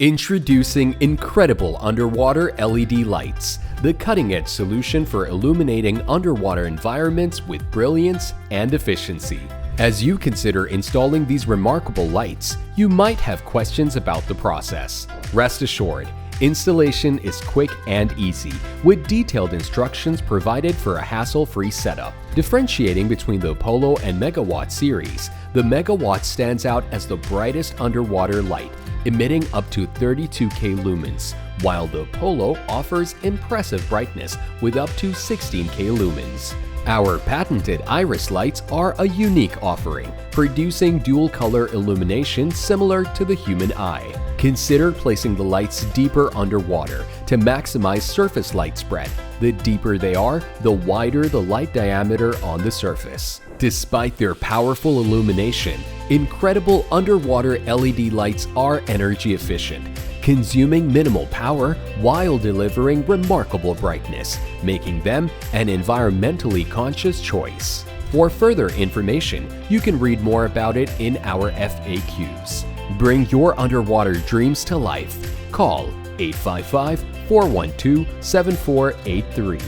Introducing incredible underwater LED lights, the cutting-edge solution for illuminating underwater environments with brilliance and efficiency. As you consider installing these remarkable lights, you might have questions about the process. Rest assured, installation is quick and easy, with detailed instructions provided for a hassle-free setup. Differentiating between the Apollo and Megawatt series, the Megawatt stands out as the brightest underwater light, emitting up to 32K lumens, while the Apollo offers impressive brightness with up to 16K lumens. Our patented iris lights are a unique offering, producing dual-color illumination similar to the human eye. Consider placing the lights deeper underwater to maximize surface light spread. The deeper they are, the wider the light diameter on the surface. Despite their powerful illumination, incredible underwater LED lights are energy efficient, consuming minimal power while delivering remarkable brightness, making them an environmentally conscious choice. For further information, you can read more about it in our FAQs. Bring your underwater dreams to life. Call 855-412-7483.